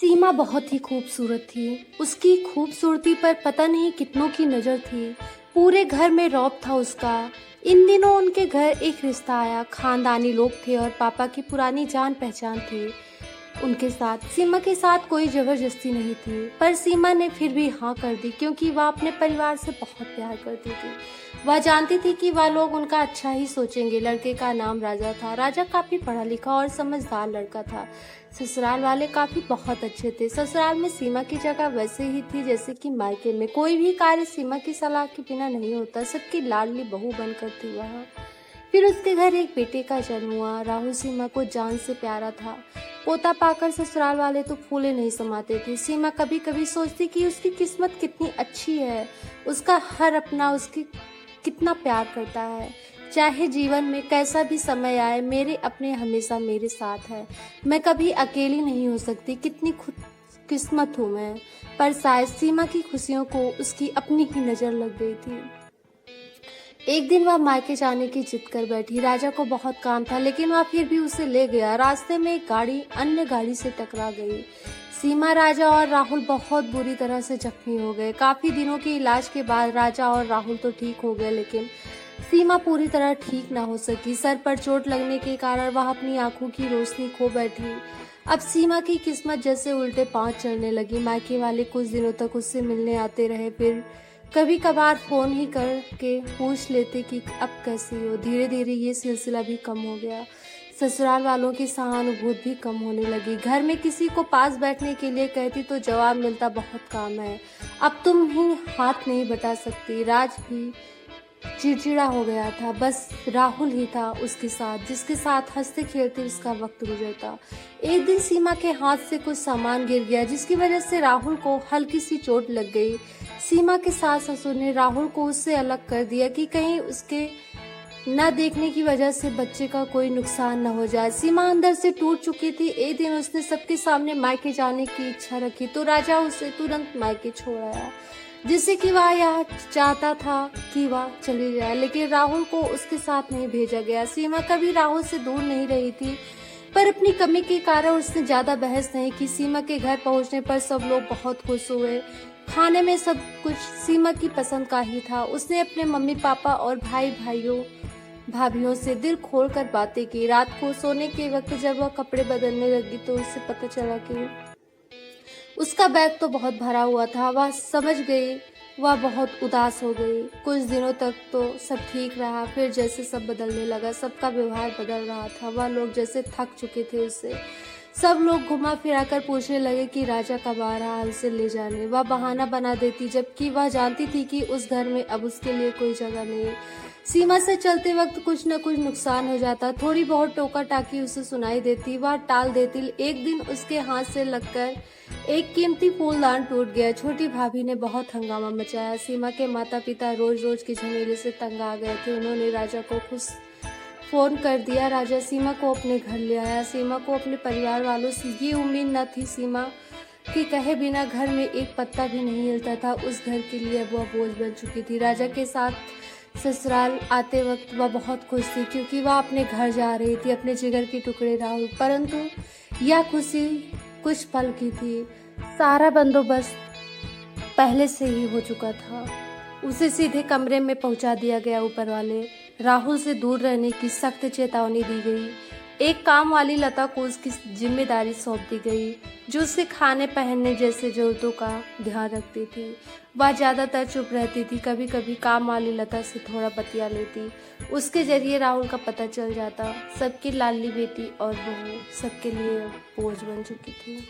सीमा बहुत ही खूबसूरत थी। उसकी खूबसूरती पर पता नहीं कितनों की नज़र थी। पूरे घर में रौब था उसका। इन दिनों उनके घर एक रिश्ता आया। खानदानी लोग थे और पापा की पुरानी जान पहचान थी उनके साथ। सीमा के साथ कोई ज़बरदस्ती नहीं थी, पर सीमा ने फिर भी हाँ कर दी क्योंकि वह अपने परिवार से बहुत प्यार करती थी। वह जानती थी कि वह लोग उनका अच्छा ही सोचेंगे। लड़के का नाम राजा था। राजा काफ़ी पढ़ा लिखा और समझदार लड़का था। ससुराल वाले काफ़ी बहुत अच्छे थे। ससुराल में सीमा की जगह वैसे ही थी जैसे कि मायके में। कोई भी कार्य सीमा की सलाह के बिना नहीं होता। सबकी लाडली बहू बनकर थी वह। फिर उसके घर एक बेटे का जन्म हुआ। राहुल सीमा को जान से प्यारा था। पोता पाकर ससुराल वाले तो फूले नहीं समाते थे। सीमा कभी कभी सोचती कि उसकी किस्मत कितनी अच्छी है। उसका हर अपना उसकी कितना प्यार करता है। चाहे जीवन में कैसा भी समय आए, मेरे अपने हमेशा मेरे साथ है। मैं कभी अकेली नहीं हो सकती। कितनी खुद किस्मत हूँ मैं। पर शायद सीमा की खुशियों को उसकी अपनी ही नज़र लग गई थी। एक दिन वह मायके जाने की जिद कर बैठी। राजा को बहुत काम था, लेकिन वह फिर भी उसे ले गया। रास्ते में एक गाड़ी अन्य गाड़ी से टकरा गई। सीमा, राजा और राहुल बहुत बुरी तरह से जख्मी हो गए। काफी दिनों के इलाज के बाद राजा और राहुल तो ठीक हो गए, लेकिन सीमा पूरी तरह ठीक ना हो सकी। सर पर चोट लगने के कारण वह अपनी आंखों की रोशनी खो बैठी। अब सीमा की किस्मत जैसे उल्टे पांव चलने लगी। मायके वाले कुछ दिनों तक उससे मिलने आते रहे, फिर कभी कभार फोन ही करके पूछ लेते कि अब कैसी हो। धीरे धीरे ये सिलसिला भी कम हो गया। ससुराल वालों की सहानुभूति भी कम होने लगी। घर में किसी को पास बैठने के लिए कहती तो जवाब मिलता, बहुत काम है, अब तुम ही हाथ नहीं बटा सकती। राज भी चिड़चिड़ा हो गया था। बस राहुल ही था उसके साथ, जिसके साथ हंसते खेलते उसका वक्त गुजरता। एक दिन सीमा के हाथ से कुछ सामान गिर गया, जिसकी वजह से राहुल को हल्की सी चोट लग गई। सीमा के सास ससुर ने राहुल को उससे अलग कर दिया कि कहीं उसके न देखने की वजह से बच्चे का कोई नुकसान न हो जाए। सीमा अंदर से टूट चुकी थी। एक दिन उसने सबके सामने मायके जाने की इच्छा रखी तो राजा उसे तुरंत मायके छोड़ आया, जिससे कि वह यह चाहता था कि वह चली जाए, लेकिन राहुल को उसके साथ नहीं भेजा गया। सीमा कभी राहुल से दूर नहीं रही थी, पर अपनी कमी के कारण उसने ज्यादा बहस नहीं की। सीमा के घर पहुंचने पर सब लोग बहुत खुश हुए। खाने में सब कुछ सीमा की पसंद का ही था। उसने अपने मम्मी पापा और भाइयों भाभीियों से दिल खोलकर बातें की। रात को सोने के वक्त जब वह कपड़े बदलने लगी तो उसे पता चला कि उसका बैग तो बहुत भरा हुआ था। वह समझ गई। वह बहुत उदास हो गई। कुछ दिनों तक तो सब ठीक रहा, फिर जैसे सब बदलने लगा। सबका व्यवहार बदल रहा था। वह लोग जैसे थक चुके थे उससे। सब लोग घुमा फिरा कर पूछने लगे कि राजा कब आ रहा है उसे ले जाने। वह बहाना बना देती, जबकि वह जानती थी कि उस घर में अब उसके लिए कोई जगह नहीं। सीमा से चलते वक्त कुछ न कुछ नुकसान हो जाता। थोड़ी बहुत टोका टाकी उसे सुनाई देती, वह टाल देती। एक दिन उसके हाथ से लगकर एक कीमती फूलदान टूट गया। छोटी भाभी ने बहुत हंगामा मचाया। सीमा के माता पिता रोज रोज की झमेले से तंग आ गए थे। उन्होंने राजा को खुद फोन कर दिया। राजा सीमा को अपने घर ले आया। सीमा को अपने परिवार वालों से ये उम्मीद न थी। सीमा के कहे बिना घर में एक पत्ता भी नहीं हिलता था। उस घर के लिए अब वह बोझ बन चुकी थी। राजा के साथ ससुराल आते वक्त वह बहुत खुश थी, क्योंकि वह अपने घर जा रही थी, अपने जिगर के टुकड़े राहुल। परंतु यह खुशी कुछ पल की थी। सारा बंदोबस्त पहले से ही हो चुका था। उसे सीधे कमरे में पहुंचा दिया गया। ऊपर वाले राहुल से दूर रहने की सख्त चेतावनी दी गई। एक काम वाली लता को उसकी जिम्मेदारी सौंप दी गई, जो उसे खाने पहनने जैसे जरूरतों का ध्यान रखती थी। वह ज्यादातर चुप रहती थी। कभी कभी काम वाली लता से थोड़ा बतिया लेती। उसके जरिए राहुल का पता चल जाता। सबकी लाडली बेटी और बहू सबके लिए बोझ बन चुकी थी।